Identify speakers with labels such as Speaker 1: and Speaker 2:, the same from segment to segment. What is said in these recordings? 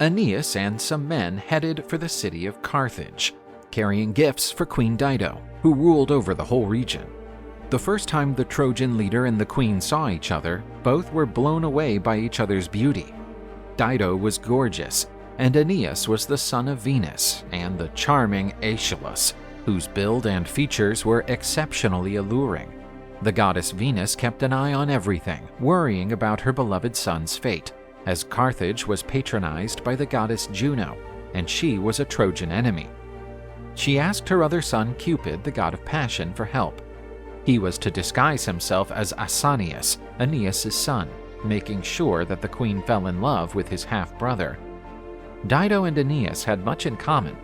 Speaker 1: Aeneas and some men headed for the city of Carthage, carrying gifts for Queen Dido, who ruled over the whole region. The first time the Trojan leader and the queen saw each other, both were blown away by each other's beauty. Dido was gorgeous, and Aeneas was the son of Venus and the charming Aeschylus, whose build and features were exceptionally alluring. The goddess Venus kept an eye on everything, worrying about her beloved son's fate, as Carthage was patronized by the goddess Juno, and she was a Trojan enemy. She asked her other son Cupid, the god of passion, for help. He was to disguise himself as Asanius, Aeneas' son, making sure that the queen fell in love with his half-brother. Dido and Aeneas had much in common.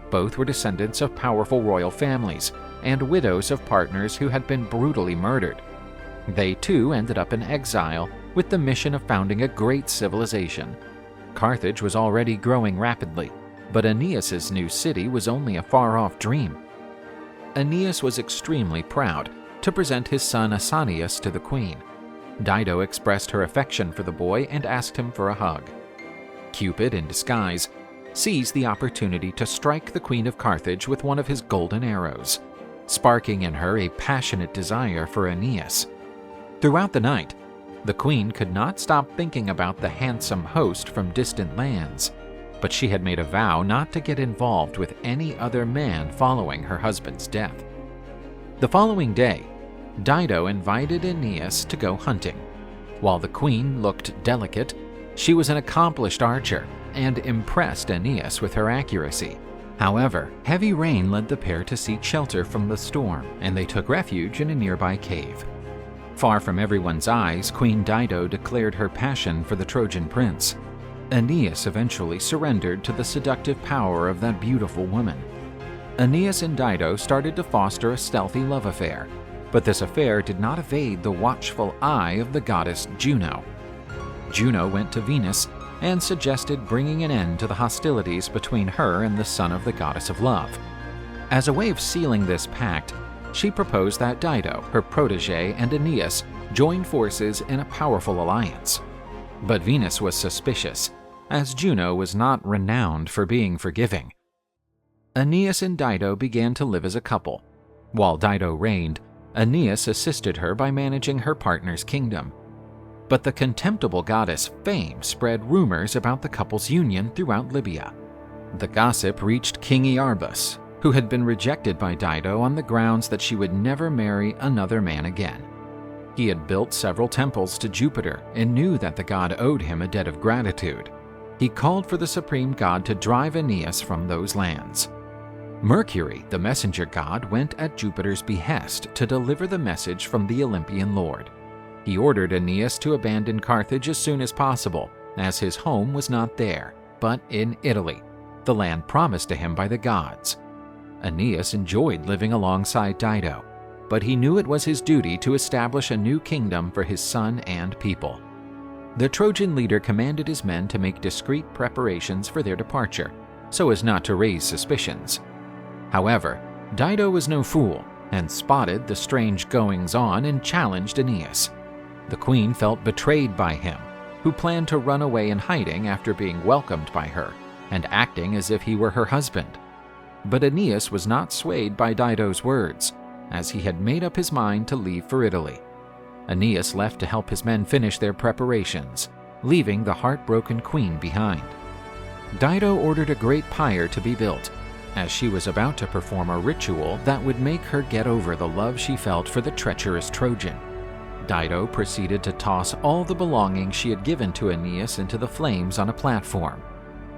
Speaker 1: Both were descendants of powerful royal families and widows of partners who had been brutally murdered. They too ended up in exile with the mission of founding a great civilization. Carthage was already growing rapidly, but Aeneas' new city was only a far-off dream. Aeneas was extremely proud to present his son Asanius to the queen. Dido expressed her affection for the boy and asked him for a hug. Cupid, in disguise, seized the opportunity to strike the queen of Carthage with one of his golden arrows, sparking in her a passionate desire for Aeneas. Throughout the night, the queen could not stop thinking about the handsome host from distant lands, but she had made a vow not to get involved with any other man following her husband's death. The following day, Dido invited Aeneas to go hunting. While the queen looked delicate, she was an accomplished archer and impressed Aeneas with her accuracy. However, heavy rain led the pair to seek shelter from the storm, and they took refuge in a nearby cave. Far from everyone's eyes, Queen Dido declared her passion for the Trojan prince. Aeneas eventually surrendered to the seductive power of that beautiful woman. Aeneas and Dido started to foster a stealthy love affair, but this affair did not evade the watchful eye of the goddess Juno. Juno went to Venus and suggested bringing an end to the hostilities between her and the son of the goddess of love. As a way of sealing this pact, she proposed that Dido, her protege, and Aeneas join forces in a powerful alliance. But Venus was suspicious, as Juno was not renowned for being forgiving. Aeneas and Dido began to live as a couple. While Dido reigned, Aeneas assisted her by managing her partner's kingdom. But the contemptible goddess Fame spread rumors about the couple's union throughout Libya. The gossip reached King Iarbas, who had been rejected by Dido on the grounds that she would never marry another man again. He had built several temples to Jupiter and knew that the god owed him a debt of gratitude. He called for the supreme god to drive Aeneas from those lands. Mercury, the messenger god, went at Jupiter's behest to deliver the message from the Olympian lord. He ordered Aeneas to abandon Carthage as soon as possible, as his home was not there, but in Italy, the land promised to him by the gods. Aeneas enjoyed living alongside Dido, but he knew it was his duty to establish a new kingdom for his son and people. The Trojan leader commanded his men to make discreet preparations for their departure, so as not to raise suspicions. However, Dido was no fool and spotted the strange goings-on and challenged Aeneas. The queen felt betrayed by him, who planned to run away in hiding after being welcomed by her and acting as if he were her husband. But Aeneas was not swayed by Dido's words, as he had made up his mind to leave for Italy. Aeneas left to help his men finish their preparations, leaving the heartbroken queen behind. Dido ordered a great pyre to be built, as she was about to perform a ritual that would make her get over the love she felt for the treacherous Trojan. Dido proceeded to toss all the belongings she had given to Aeneas into the flames on a platform.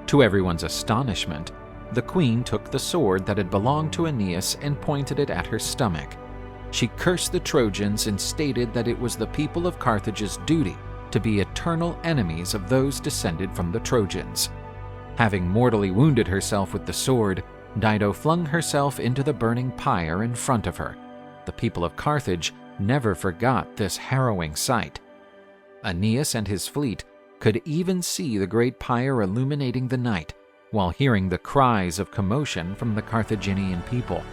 Speaker 1: To everyone's astonishment, the queen took the sword that had belonged to Aeneas and pointed it at her stomach. She cursed the Trojans and stated that it was the people of Carthage's duty to be eternal enemies of those descended from the Trojans. Having mortally wounded herself with the sword, Dido flung herself into the burning pyre in front of her. The people of Carthage never forgot this harrowing sight. Aeneas and his fleet could even see the great pyre illuminating the night, while hearing the cries of commotion from the Carthaginian people.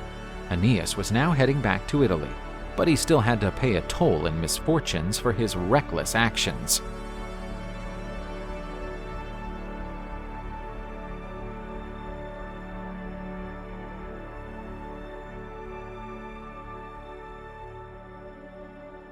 Speaker 1: Aeneas was now heading back to Italy, but he still had to pay a toll in misfortunes for his reckless actions.